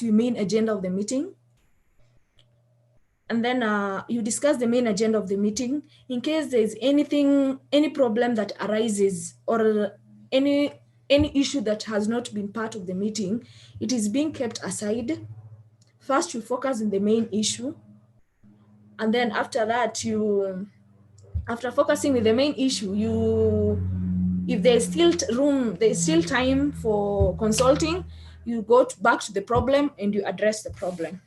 your main agenda of the meeting. And then you discuss the main agenda of the meeting. In case there's any problem that arises or any issue that has not been part of the meeting, it is being kept aside. First, you focus on the main issue. And then after that, after focusing with the main issue, if there's still room, there's still time for consulting, you go back to the problem and you address the problem.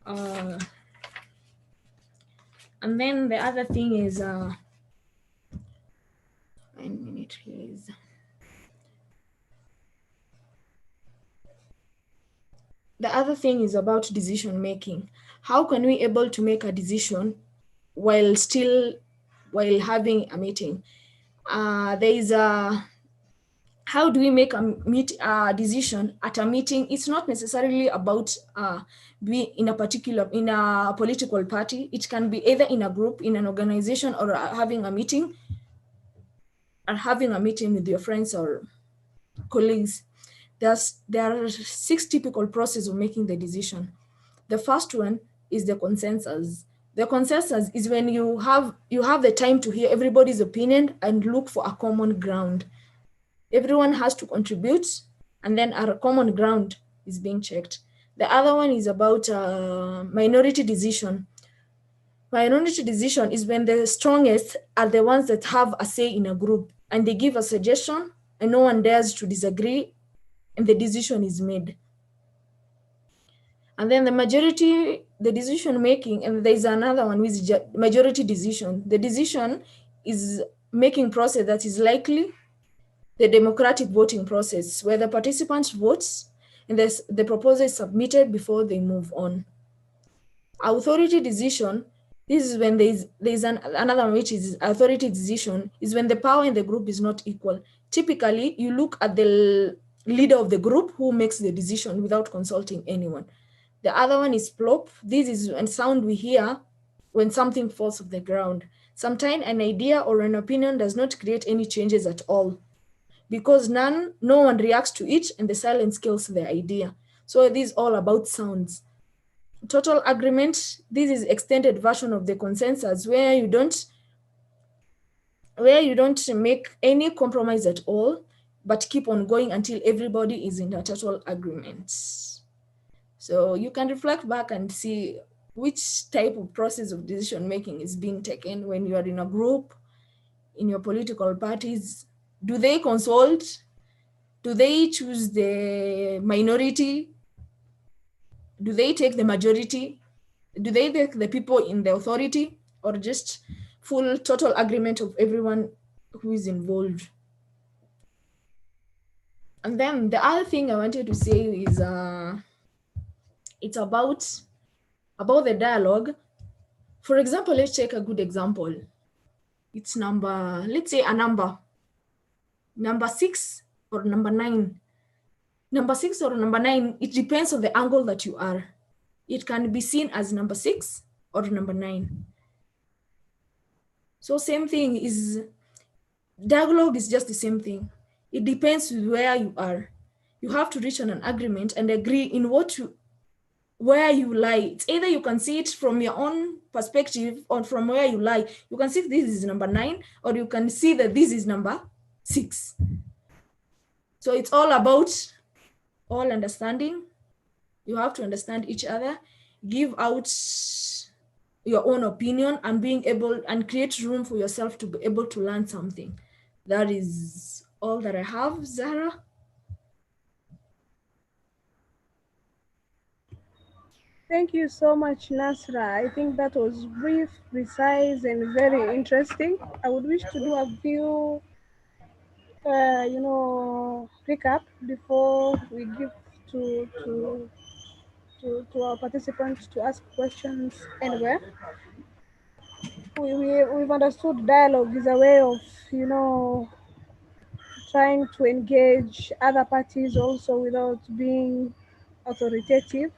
And then the other thing is, 1 minute please. The other thing is about decision making. How can we able to make a decision while having a meeting? There is how do we make a decision at a meeting? It's not necessarily about being in a political party. It can be either in a group, in an organization, or having a meeting, with your friends or colleagues. There are 6 typical processes of making the decision. The first one is the consensus. The consensus is when you have the time to hear everybody's opinion and look for a common ground. Everyone has to contribute, and then a common ground is being checked. The other one is about minority decision. Minority decision is when the strongest are the ones that have a say in a group, and they give a suggestion, and no one dares to disagree, and the decision is made. And then the decision making, and there's another one with majority decision. The decision is making process that is likely the democratic voting process, where the participants vote and the proposal is submitted before they move on. Authority decision, this is when there's another one, which is authority decision, is when the power in the group is not equal. Typically, you look at the leader of the group who makes the decision without consulting anyone. The other one is plop. This is a sound we hear when something falls off the ground. Sometimes an idea or an opinion does not create any changes at all, because no one reacts to it, and the silence kills the idea. So this is all about sounds. Total agreement, this is extended version of the consensus, where you don't make any compromise at all, but keep on going until everybody is in a total agreement. So you can reflect back and see which type of process of decision making is being taken when you are in a group, in your political parties. Do they consult? Do they choose the minority? Do they take the majority? Do they take the people in the authority, or just full total agreement of everyone who is involved? And then the other thing I wanted to say is it's about the dialogue. For example, let's take a good example. It's let's say a number 6 or number 9. Number 6 or number 9, it depends on the angle that you are. It can be seen as number 6 or number 9. So same thing is, dialogue is just the same thing. It depends where you are. You have to reach an agreement and agree in where you lie. It's either you can see it from your own perspective, or from where you lie. You can see this is number 9, or you can see that this is number 6. So it's all about all understanding. You have to understand each other, give out your own opinion, and being able and create room for yourself to be able to learn something. That is all that I have, Zara. Thank you so much, Nasra. I think that was brief, precise, and very interesting. I would wish to do a few, recap before we give to our participants to ask questions anywhere. We've understood dialogue is a way of, trying to engage other parties also without being authoritative.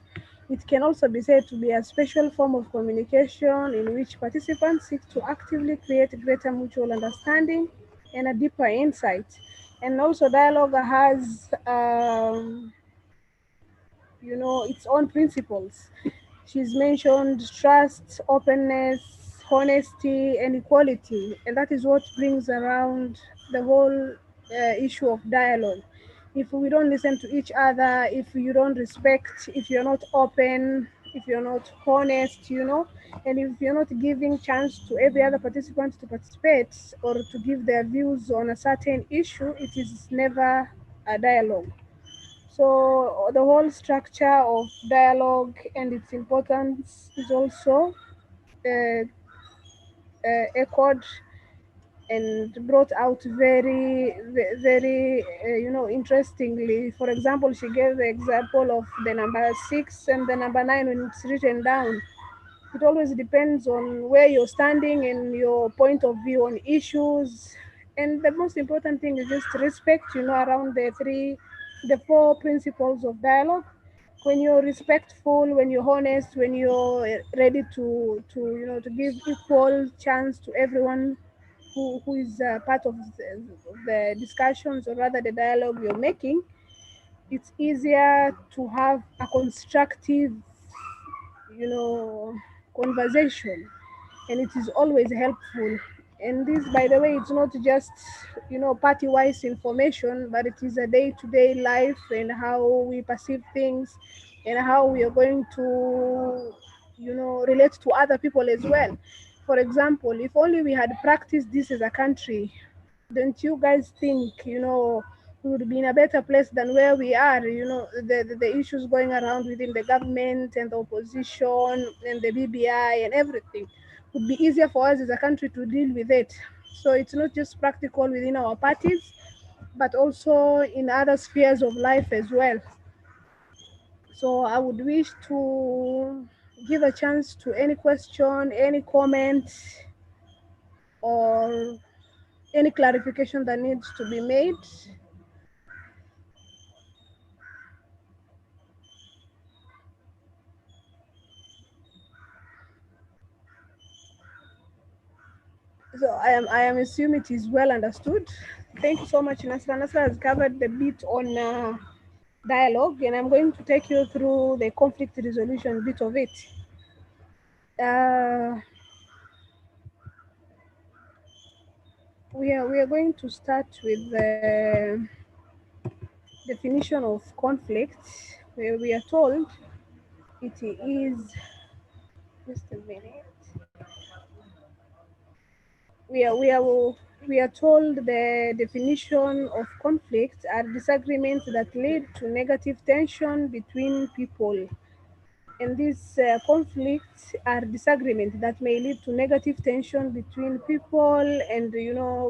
It can also be said to be a special form of communication in which participants seek to actively create greater mutual understanding and a deeper insight. And also, dialogue has its own principles. She's mentioned trust, openness, honesty, and equality, and that is what brings around the whole issue of dialogue. If we don't listen to each other, if you don't respect, if you're not open, if you're not honest, and if you're not giving chance to every other participant to participate or to give their views on a certain issue, it is never a dialogue. So the whole structure of dialogue and its importance is also uh, echoed and brought out very interestingly. For example, she gave the example of the number 6 and the number 9 when it's written down. It always depends on where you're standing and your point of view on issues. And the most important thing is just respect, around the four principles of dialogue. When you're respectful, when you're honest, when you're ready to give equal chance to everyone who is part of the discussions, or rather the dialogue you're making, it's easier to have a constructive, you know, conversation, and it is always helpful. And this, by the way, it's not just party wise information, but it is a day-to-day life and how we perceive things and how we are going to relate to other people as well. For example, if only we had practiced this as a country, don't you guys think we would be in a better place than where we are? The issues going around within the government and the opposition and the BBI and everything would be easier for us as a country to deal with it. So it's not just practical within our parties, but also in other spheres of life as well. So I would wish to give a chance to any question, any comment, or any clarification that needs to be made. So I am assuming it is well understood. Thank you so much, Nasra. Nasra has covered the bit on dialogue, and I'm going to take you through the conflict resolution bit of it. Uh, we are going to start with the definition of conflict, where we are told it is. Just a minute. We are told the definition of conflict are disagreements that lead to negative tension between people. And these conflicts are disagreements that may lead to negative tension between people, and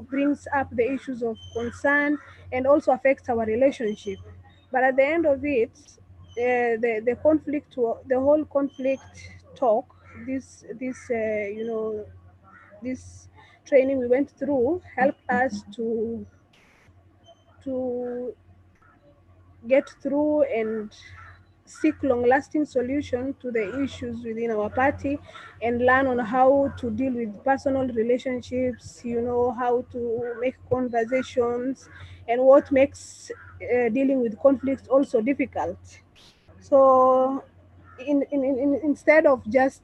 brings up the issues of concern and also affects our relationship. But at the end of it, the conflict, the whole conflict talk, this training we went through helped us to get through and seek long-lasting solution to the issues within our party, and learn on how to deal with personal relationships, how to make conversations, and what makes dealing with conflict also difficult. So instead of just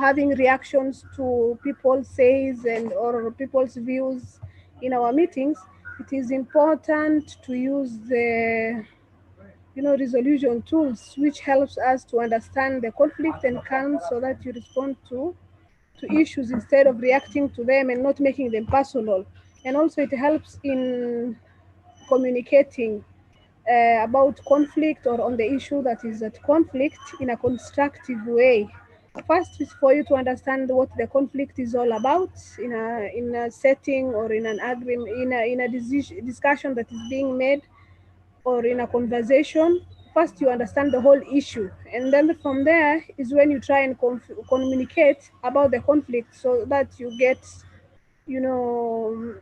having reactions to people says and or people's views in our meetings, it is important to use the resolution tools, which helps us to understand the conflict and calm, so that you respond to issues instead of reacting to them and not making them personal. And also it helps in communicating about conflict or on the issue that is at conflict in a constructive way. First is for you to understand what the conflict is all about in a setting or in an agreement, in a discussion that is being made, or in a conversation. First you understand the whole issue, and then from there is when you try and communicate about the conflict, so that you get you know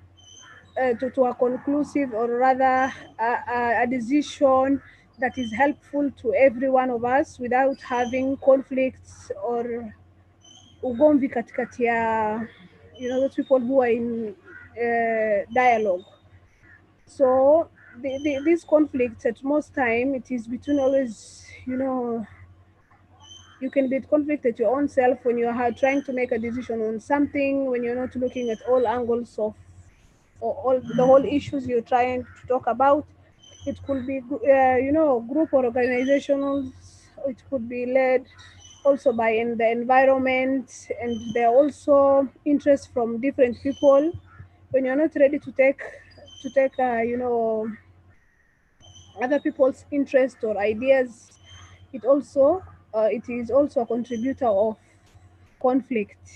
to a conclusive, or rather a decision that is helpful to every one of us without having conflicts or ugomvi katikati ya those people who are in dialogue. So these conflicts at most time it is between always, you can be at conflict at your own self when you are trying to make a decision on something, when you're not looking at all angles of or all the whole issues you're trying to talk about. It could be group or organizational. It could be led also by in the environment, and there are also interests from different people. When you're not ready to take other people's interest or ideas, it is also a contributor of conflict.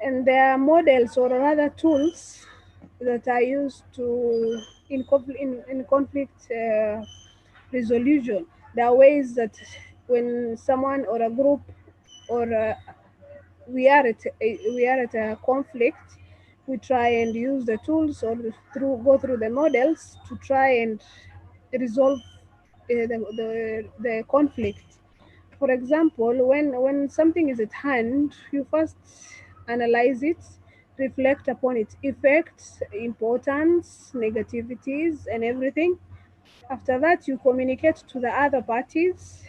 And there are models or rather tools that are used to in conflict resolution. There are ways that when someone or a group or we are at a conflict, we try and use the tools or go through the models to try and resolve the conflict. For example, when something is at hand, you first analyze it, reflect upon its effects, importance, negativities, and everything. After that, you communicate to the other parties,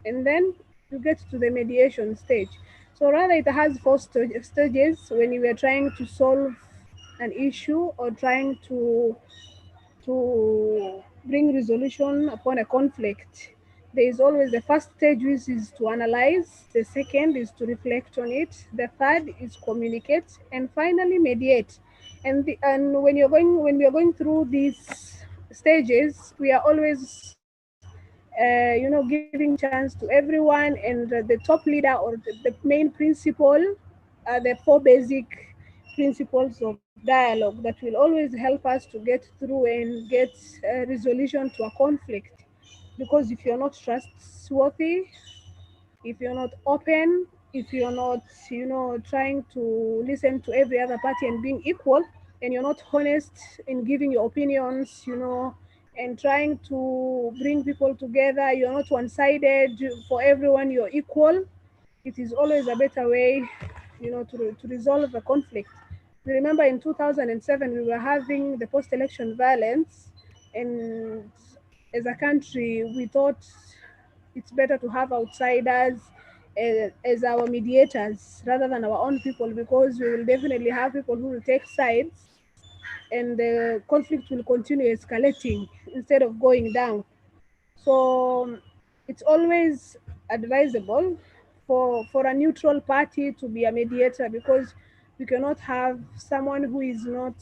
and then you get to the mediation stage. So rather, it has four stages when you are trying to solve an issue or trying to bring resolution upon a conflict. There is always the first stage, which is to analyze, the second is to reflect on it, the third is communicate, and finally mediate. And when we are going through these stages, we are always giving chance to everyone, and the top leader or the main principle are the four basic principles of dialogue that will always help us to get through and get a resolution to a conflict. Because if you're not trustworthy, if you're not open, if you're not, trying to listen to every other party and being equal, and you're not honest in giving your opinions, and trying to bring people together, you're not one-sided, for everyone you're equal, it is always a better way, to resolve a conflict. We remember in 2007 we were having the post-election violence, and as a country we thought it's better to have outsiders as our mediators rather than our own people, because we will definitely have people who will take sides, and the conflict will continue escalating instead of going down. So it's always advisable for a neutral party to be a mediator, because we cannot have someone who is not,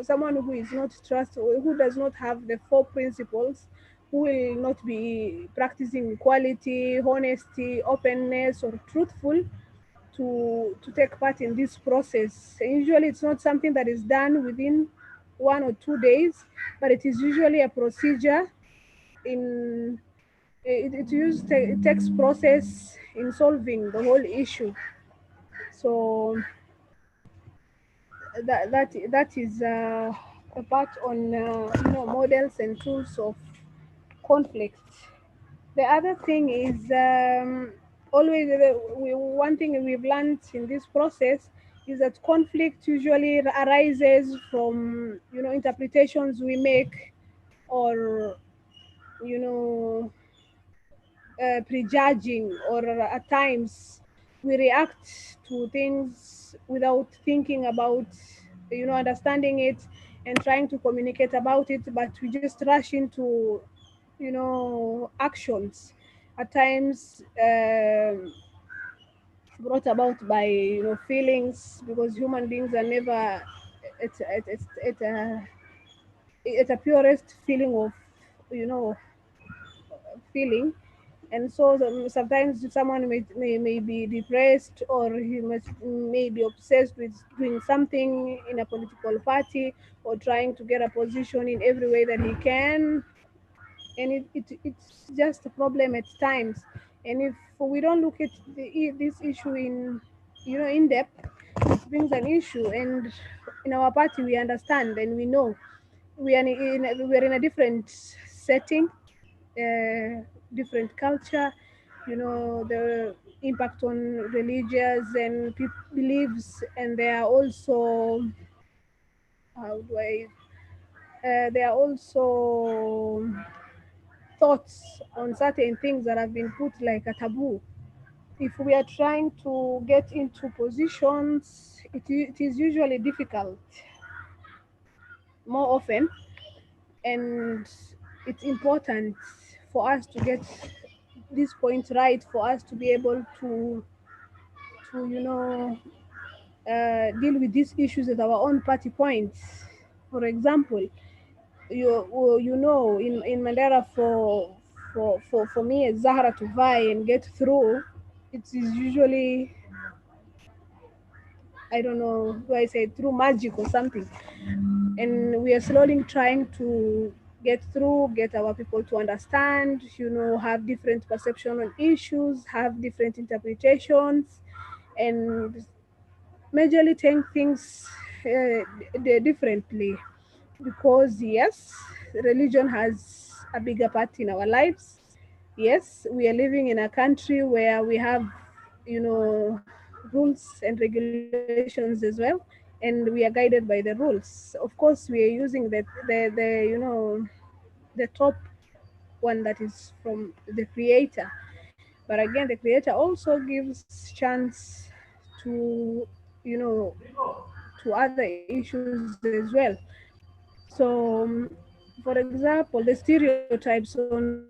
someone who is not trustworthy, who does not have the four principles, who will not be practicing equality, honesty, openness, or truthful to take part in this process. And usually, it's not something that is done within 1 or 2 days, but it is usually a procedure in it takes process in solving the whole issue. So that is a part on models and tools of conflict. The other thing is, always one thing we've learned in this process is that conflict usually arises from interpretations we make, or you know prejudging, or at times we react to things without thinking about understanding it and trying to communicate about it, but we just rush into actions at times, brought about by feelings, because human beings are never at a purest feeling of you know feeling. And so sometimes someone may be depressed, or may be obsessed with doing something in a political party, or trying to get a position in every way that he can, and it's just a problem at times. And if we don't look at this issue in depth, it brings an issue. And in our party we understand and we know we are in a different setting, different culture, the impact on religious and beliefs, and there are also, how do I There are also thoughts on certain things that have been put like a taboo. If we are trying to get into positions, it is usually difficult more often, and it's important for us to get this point right, for us to be able to deal with these issues at our own party points. For example, in Mandera, for me as Zahra to vie and get through, it is usually, I don't know, do I say through magic or something? And we are slowly trying to get through, get our people to understand, have different perception on issues, have different interpretations, and majorly take things differently. Because yes, religion has a bigger part in our lives. Yes, we are living in a country where we have, rules and regulations as well, and we are guided by the rules. Of course, we are using the top one, that is from the creator. But again, the creator also gives chance to, you know to other issues as well. So, for example, the stereotypes on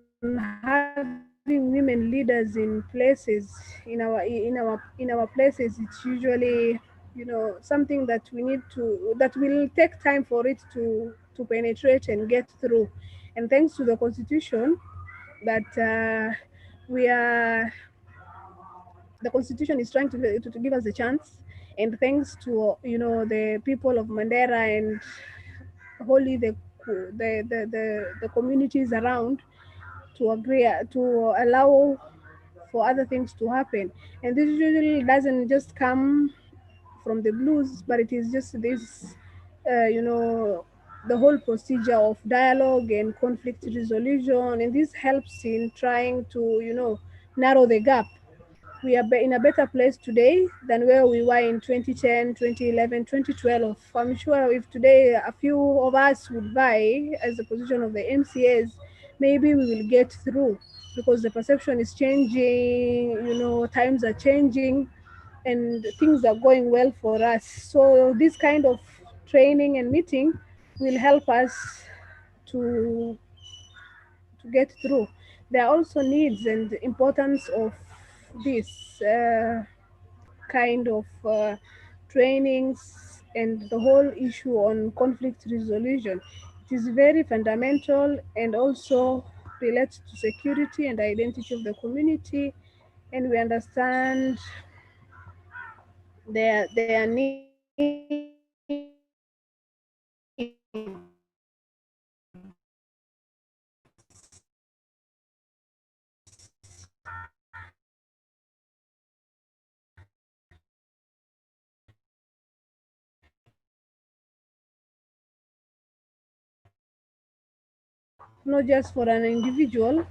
having women leaders in places, in our places, it's usually, something that we need that will take time for it to penetrate and get through. And thanks to the constitution that we are the constitution is trying to give us a chance, and thanks to, the people of Mandera and wholly the communities around, to agree to allow for other things to happen. And this usually doesn't just come from the blues, but it is just this, the whole procedure of dialogue and conflict resolution, and this helps in trying to, narrow the gap. We are in a better place today than where we were in 2010, 2011, 2012. I'm sure if today a few of us would vie as the position of the MCAs, maybe we will get through, because the perception is changing, times are changing, and things are going well for us. So this kind of training and meeting will help us to get through. There are also needs and importance of this kind of trainings, and the whole issue on conflict resolution. It is very fundamental, and also relates to security and identity of the community, and we understand their needs, not just for an individual.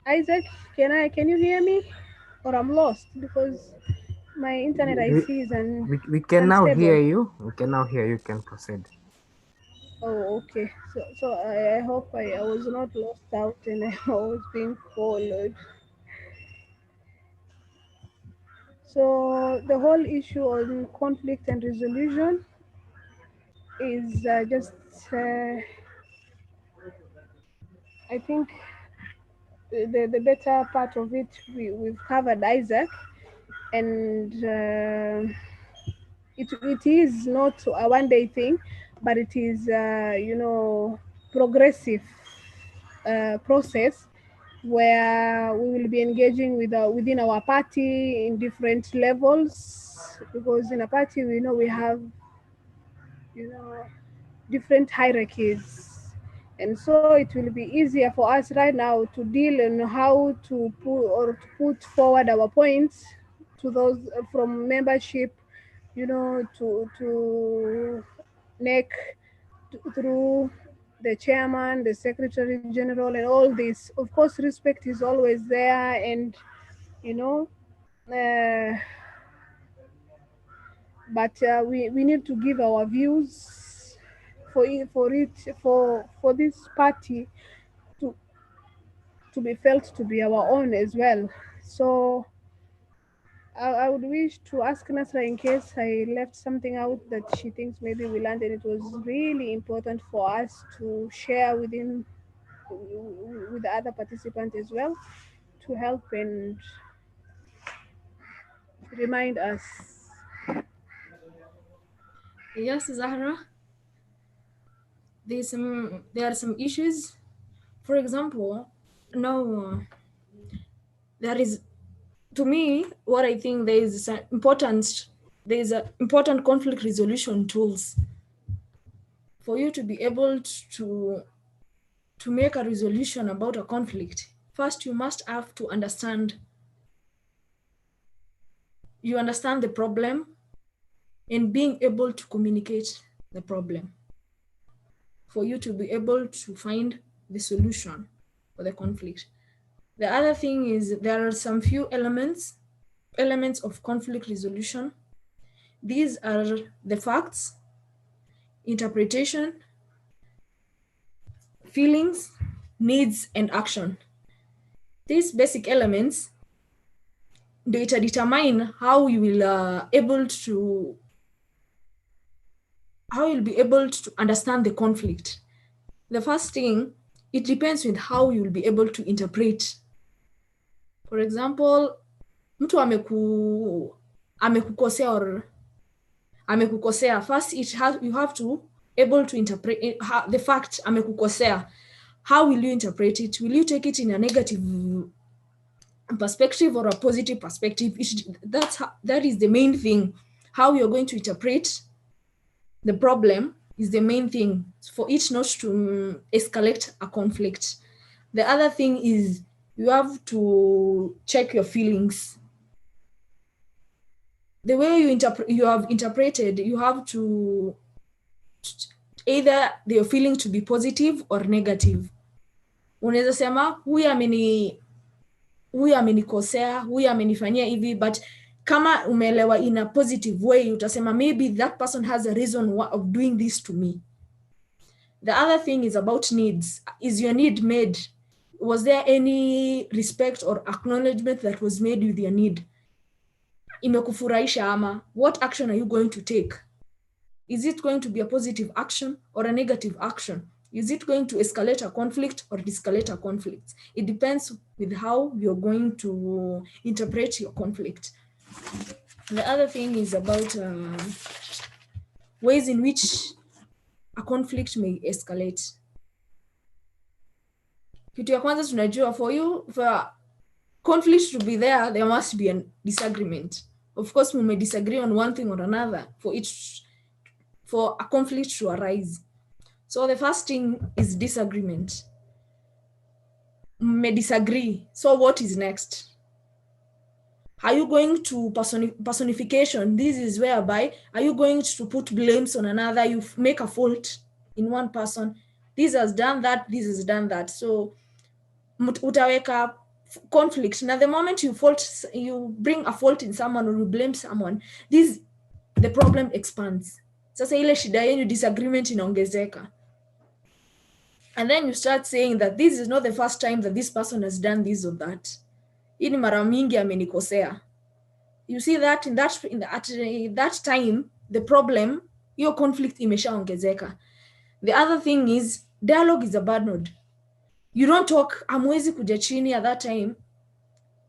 Isaac, can you hear me? Or I'm lost because my internet I We, see is we can now hear unstable. you. We can now hear you. Can proceed. Oh, okay. So I hope I was not lost out and I was being followed. So the whole issue on conflict and resolution is just, I think, the better part of it we've covered, Isaac, and it is not a one day thing, but it is, progressive process, where we will be engaging within our party in different levels, because in a party we know we have, you know different hierarchies, and so it will be easier for us right now to deal on how to put forward our points to those from membership, to neck, through the chairman, the secretary general, and all this. Of course, respect is always there, and you know, uh, but we need to give our views for this party to be felt to be our own as well. So I would wish to ask Nasra, in case I left something out that she thinks maybe we learned, and it was really important for us to share with the other participants as well, to help and remind us. Yes, Zahra, there are some issues. For example, now there is, to me, what I think there is important conflict resolution tools for you to be able to make a resolution about a conflict. First, you must have to understand the problem and being able to communicate the problem for you to be able to find the solution for the conflict. The other thing is there are some few elements of conflict resolution. These are the facts, interpretation, feelings, needs, and action. These basic elements, they determine how you will be able to understand the conflict. The first thing, it depends with how you will be able to interpret. For example, mtu amekukosea or amekukosea. First, you have to able to interpret the fact amekukosea. How will you interpret it? Will you take it in a negative perspective or a positive perspective? That is the main thing. How you're going to interpret the problem is the main thing for it not to escalate a conflict. The other thing is you have to check your feelings. The way you have interpreted, you have to either your feeling to be positive or negative. Unaweza sema huyu amenikosea, huyu amenifanyia hivi, but kama umeelewa in a positive way, utasema maybe that person has a reason of doing this to me. The other thing is about needs. Is your need made? Was there any respect or acknowledgement that was made with your need? Imekufurahisha ama? What action are you going to take? Is it going to be a positive action or a negative action? Is it going to escalate a conflict or de-escalate a conflict? It depends with how you're going to interpret your conflict. The other thing is about ways in which a conflict may escalate. Kitu ya kwanza tunajua, for conflict to be there must be a disagreement. Of course, we may disagree on one thing or another for a conflict to arise. So the first thing is disagreement. May disagree. So what is next? Are you going to personification? This is whereby, are you going to put blames on another? You make a fault in one person. This has done that, this has done that. So utaweka conflict. Now the moment you bring a fault in someone or you blame someone, the problem expands. Sasa ile shida yenu, disagreement inaongezeka. And then you start saying that this is not the first time that this person has done this or that. Hii ni mara mingi amenikosea. You see that at that time, the problem, your conflict imeshaongezeka. The other thing is, dialogue is abandoned. You don't talk, hamwezi kuja chini at that time,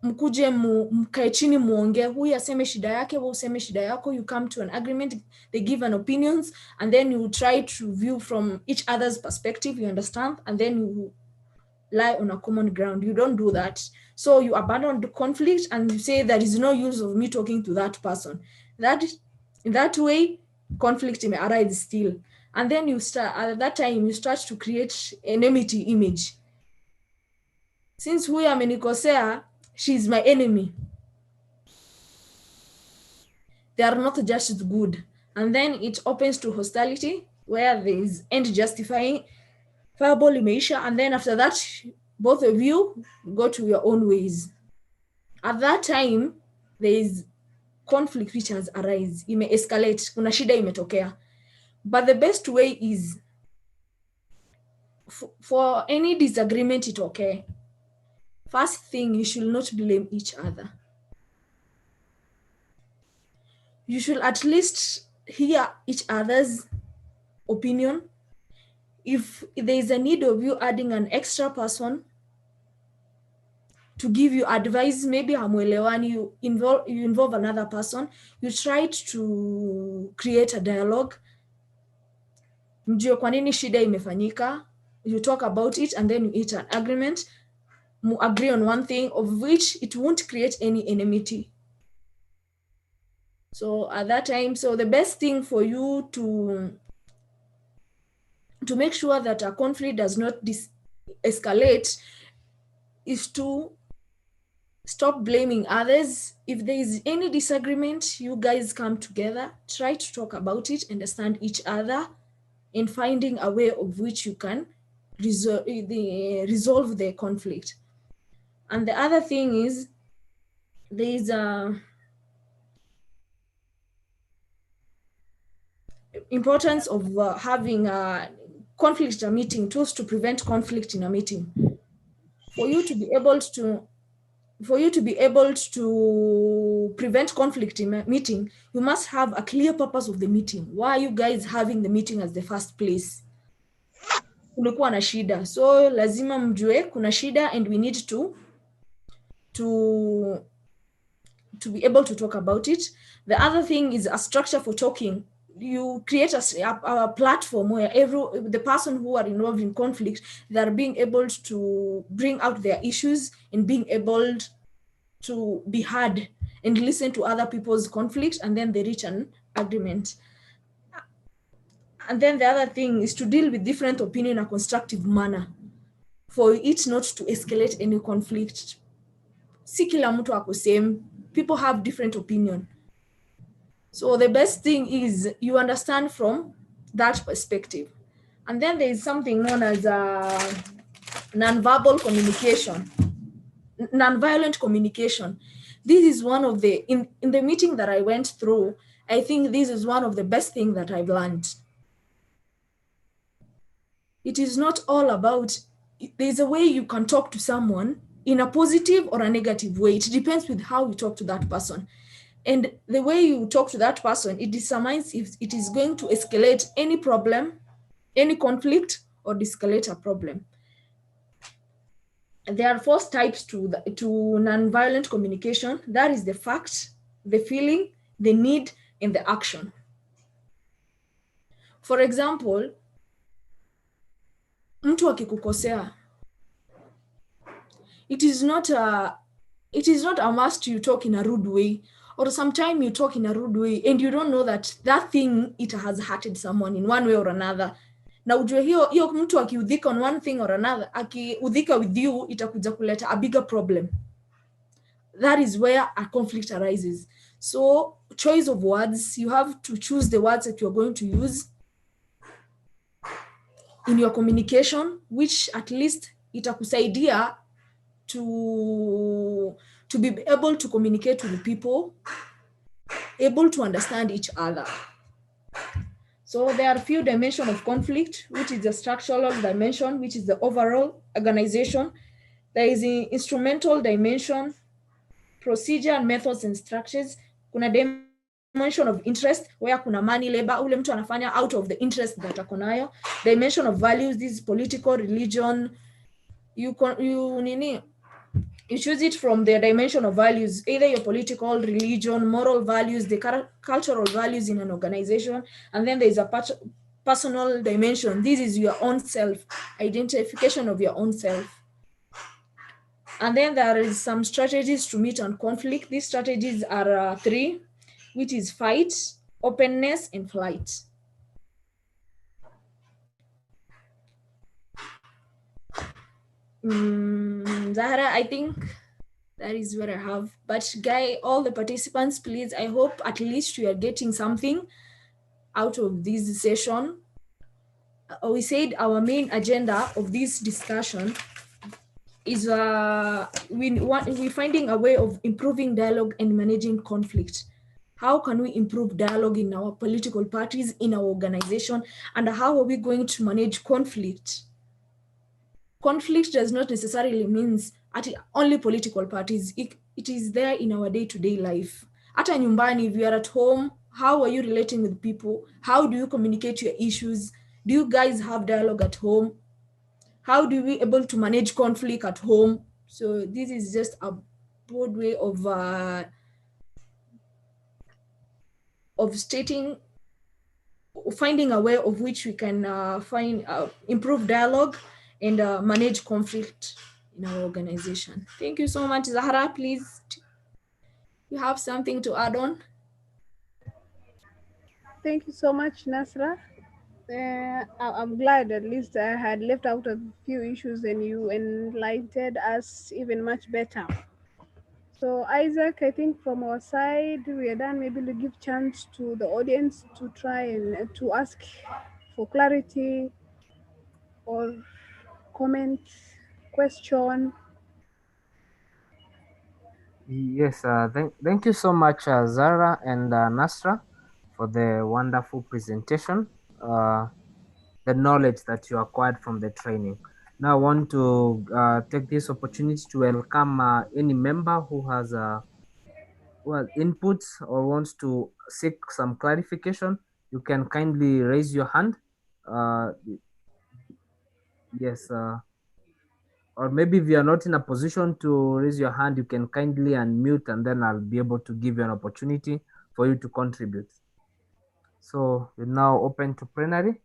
mkuje mkae chini muongee, huyu aseme shida yake, wewe useme shida yako, you come to an agreement, they give an opinions, and then you try to view from each other's perspective, you understand, and then you lie on a common ground. You don't do that. So you abandon the conflict and you say there is no use of me talking to that person. In that way, conflict may arise still. And then at that time, you start to create an enmity image. Since huyu amenikosea, she's my enemy. They are not just as good. And then it opens to hostility, where there is end justifying, fireball imeisha, and then after that, both of you go to your own ways. At that time, there is conflict which has arise, escalate, kuna shida imetokea. But the best way is for any disagreement itokee, first thing, you should not blame each other. You should at least hear each other's opinion. If there is a need of you adding an extra person to give you advice, maybe hamwelewani, you involve another person, you try to create a dialogue, mjue kwa nini shida imefanyika, you talk about it, and then you hit an agreement, agree on one thing of which it won't create any enmity. So at that time, so the best thing for you to make sure that a conflict does not escalate is to stop blaming others. If there is any disagreement, you guys come together, try to talk about it, understand each other, and finding a way of which you can resolve the conflict. And the other thing is, there is a importance of having a conflict a meeting, tools to prevent conflict in a meeting. For you to be able to prevent conflict in a meeting, you must have a clear purpose of the meeting. Why are you guys having the meeting as the first place? Kulikuwa na shida, so lazima mjue kuna shida, and we need to be able to talk about it. The other thing is a structure for talking. You create a platform where the person who are involved in conflict, they are being able to bring out their issues and being able to be heard and listen to other people's conflict, and then they reach an agreement. And then the other thing is to deal with different opinion in a constructive manner for it not to escalate any conflict. Si kila mtu ako same, people have different opinion. So the best thing is you understand from that perspective. And then there is something known as nonverbal communication, nonviolent communication. This is one of the, in the meeting that I went through, I think this is one of the best things that I've learned. It is not all about, there's a way you can talk to someone in a positive or a negative way. It depends with how you talk to that person. And the way you talk to that person, it determines if it is going to escalate any problem, any conflict, or de-escalate a problem. And there are 4 types to nonviolent communication. That is the fact, the feeling, the need, and the action. For example, mtu akikukosea, it is not a must you talk in a rude way, or sometimes you talk in a rude way and you don't know that thing, it has hurted someone in one way or another. Na ujue hiyo mtu akiudhika on one thing or another, akiudhika with you, itakuja kuleta a bigger problem. That is where a conflict arises. So choice of words, you have to choose the words that you're going to use in your communication, which at least itakusaidia to be able to communicate with people, able to understand each other. So there are a few dimensions of conflict, which is the structural dimension, which is the overall organization. There is the instrumental dimension, procedure and methods and structures. Kuna dimension of interest, where kuna money, labor, ule mtu anafanya out of the interest that akonayo. Dimension of values, this is political, religion. You choose it from the dimension of values, either your political, religion, moral values, the cultural values in an organization. And then there's a personal dimension. This is your own self, identification of your own self. And then there is some strategies to meet on conflict. These strategies are 3, which is fight, openness, and flight. Zahra, I think that is what I have. But all the participants, please, I hope at least you are getting something out of this session. We said our main agenda of this discussion is we're finding a way of improving dialogue and managing conflict. How can we improve dialogue in our political parties, in our organization, and how are we going to manage conflict? Conflict does not necessarily means at only political parties. It is there in our day-to-day life. Hata nyumbani, if you are at home, how are you relating with people? How do you communicate your issues? Do you guys have dialogue at home? How do we able to manage conflict at home? So this is just a broad way of stating, finding a way of which we can improve dialogue and manage conflict in our organization. Thank you so much, Zahra. Please, you have something to add on? Thank you so much, Nasra. I'm glad at least I had left out a few issues and you enlightened us even much better. So Isaac, I think from our side we are done. Maybe we'll give chance to the audience to try and to ask for clarity or comment, question. Yes, thank you so much, Zara and Nasra, for the wonderful presentation, the knowledge that you acquired from the training. Now, I want to take this opportunity to welcome any member who has inputs or wants to seek some clarification. You can kindly raise your hand. Uh, yes, or maybe if you are not in a position to raise your hand, you can kindly unmute and then I'll be able to give you an opportunity for you to contribute. So we're now open to plenary.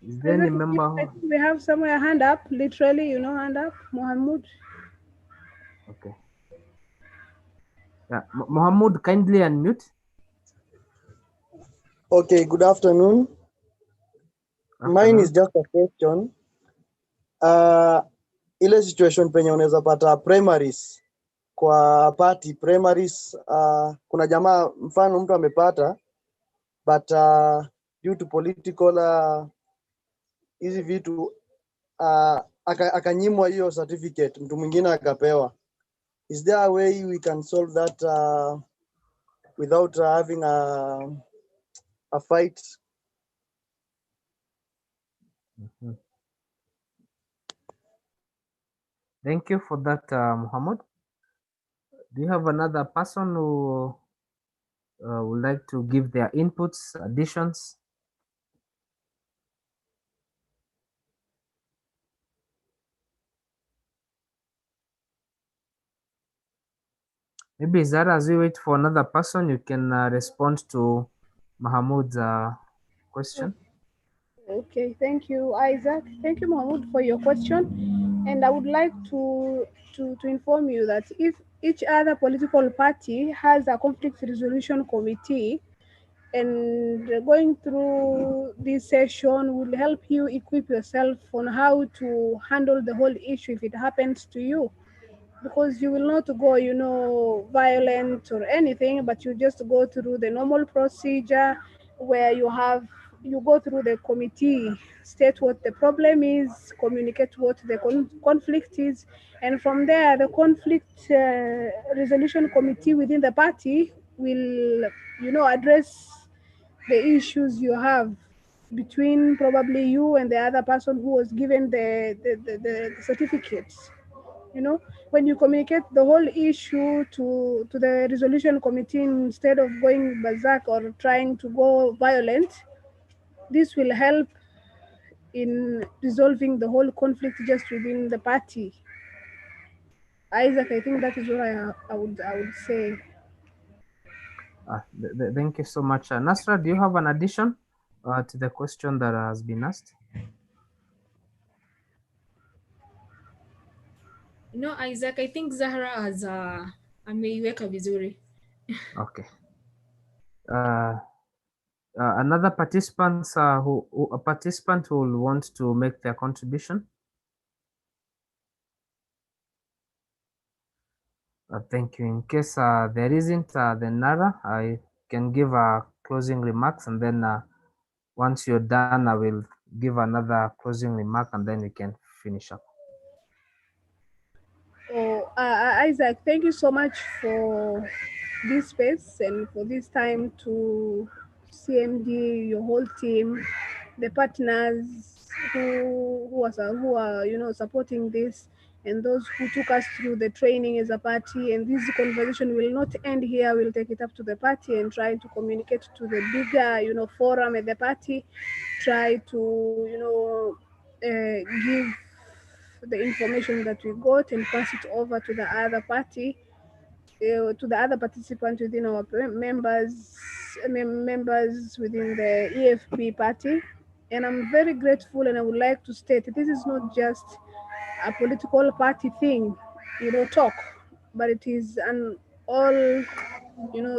Is there any Isaac, member I who... think we have somewhere hand up, literally, hand up. Mohammed. Okay. Yeah, Mohammed, kindly unmute. Okay, good afternoon. Mine is just a question. Ile situation penye unaweza pata primaries kwa party primaries, kuna jamaa mfano mtu amepata but due to political hizi vitu akanyimwa hiyo certificate, mtu mwingine akapewa. Is there a way we can solve that without having a fight? Thank you for that, Muhammad. Do you have another person who would like to give their inputs, additions? Maybe Zara, as we wait for another person, you can respond to Mahmoud's question. Okay, thank you, Isaac. Thank you, Mahmoud, for your question. And I would like to inform you that if each other political party has a conflict resolution committee, and going through this session will help you equip yourself on how to handle the whole issue if it happens to you, because you will not go violent or anything, but you just go through the normal procedure where you go through the committee, state what the problem is, communicate what the conflict is, and from there the conflict resolution committee within the party will address the issues you have between probably you and the other person who was given the certificates. When you communicate the whole issue to the resolution committee instead of going berserk or trying to go violent, this will help in resolving the whole conflict just within the party. Isaac, I think that is what I would say. Thank you so much. Nasra, do you have an addition to the question that has been asked? No, Isaac, I think Zahra has ameiweka vizuri. Okay. Another participants a participant who will want to make their contribution. Thank you. In case there isn't, then Nara, I can give closing remarks, and then once you're done, I will give another closing remark and then we can finish up. Oh, Isaac, thank you so much for this space and for this time to CMD, your whole team, the partners who are supporting this, and those who took us through the training as a party. And this conversation will not end here. We'll take it up to the party and try to communicate to the bigger forum at the party. Try to give the information that we got and pass it over to the other party, to the other participants within our members within the EFP party. And I'm very grateful, and I would like to state this is not just a political party thing, talk, but it is an all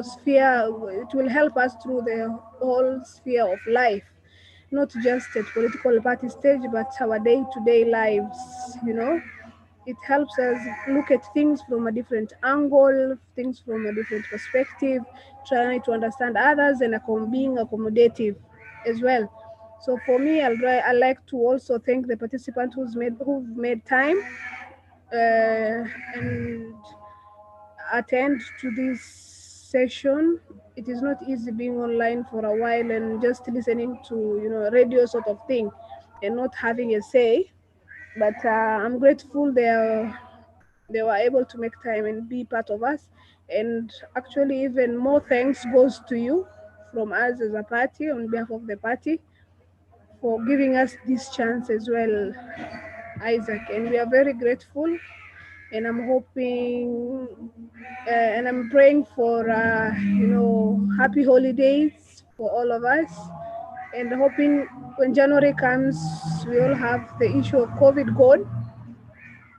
sphere. It will help us through the whole sphere of life, not just at political party stage, but our day-to-day lives. It helps us look at things from a different angle, things from a different perspective, trying to understand others and being accommodative as well. So for me, I like to also thank the participants who've made time and attend to this session. It is not easy being online for a while and just listening to radio sort of thing and not having a say. But I'm grateful they were able to make time and be part of us. And actually, even more thanks goes to you from us as a party, on behalf of the party, for giving us this chance as well, Isaac. And we are very grateful. And I'm hoping and I'm praying for happy holidays for all of us, and hoping when January comes we all have the issue of COVID gone,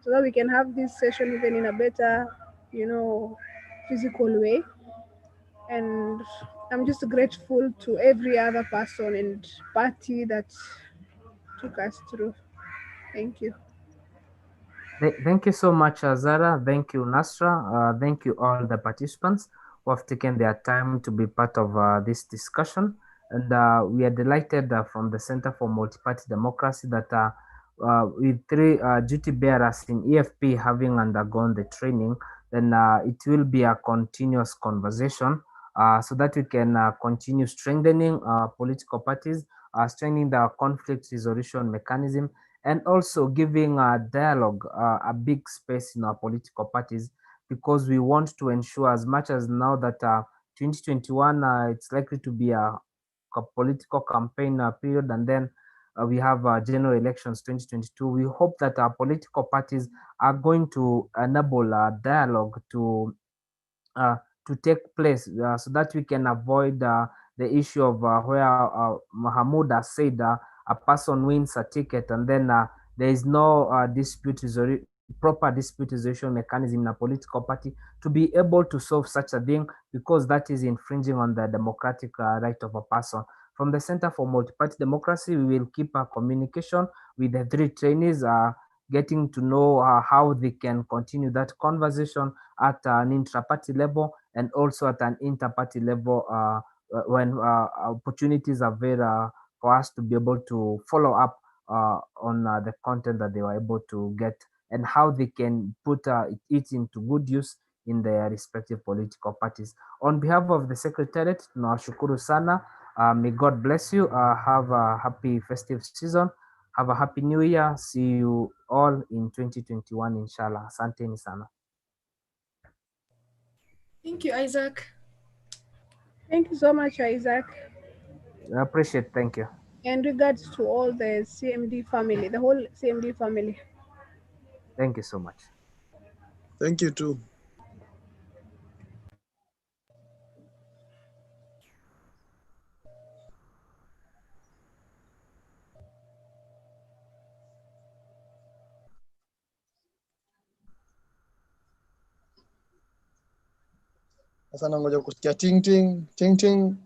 so that we can have this session even in a better physical way. And I'm just grateful to every other person and party that took us through. Thank you. Thank you so much, Zara. Thank you, Nasra. Thank you, all the participants who have taken their time to be part of this discussion. And we are delighted from the Center for Multi-Party Democracy that with three duty bearers in EFP having undergone the training, then it will be a continuous conversation so that we can continue strengthening political parties, strengthening the conflict resolution mechanism, and also giving a dialogue a big space in our political parties, because we want to ensure, as much as now that 2021 it's likely to be a political campaign period, and then we have general elections 2022. We hope that our political parties are going to enable a dialogue uh, to take place so that we can avoid the issue of where Mahmoud has said a person wins a ticket and then there is no proper dispute resolution mechanism in a political party to be able to solve such a thing, because that is infringing on the democratic right of a person. From the Center for Multi-Party Democracy, we will keep a communication with the three trainees, getting to know how they can continue that conversation at an intra-party level and also at an inter-party level when opportunities are there for us to be able to follow up on the content that they were able to get, and how they can put it into good use in their respective political parties. On behalf of the Secretariat, tunawashukuru sana. May God bless you. Have a happy festive season. Have a happy new year. See you all in 2021, inshallah. Asanteni sana. Thank you, Isaac. Thank you so much, Isaac. I appreciate. Thank you. And regards to all the CMD family, the whole CMD family. Thank you so much. Thank you too. Sasa nangoja kusikia ting ting ting ting.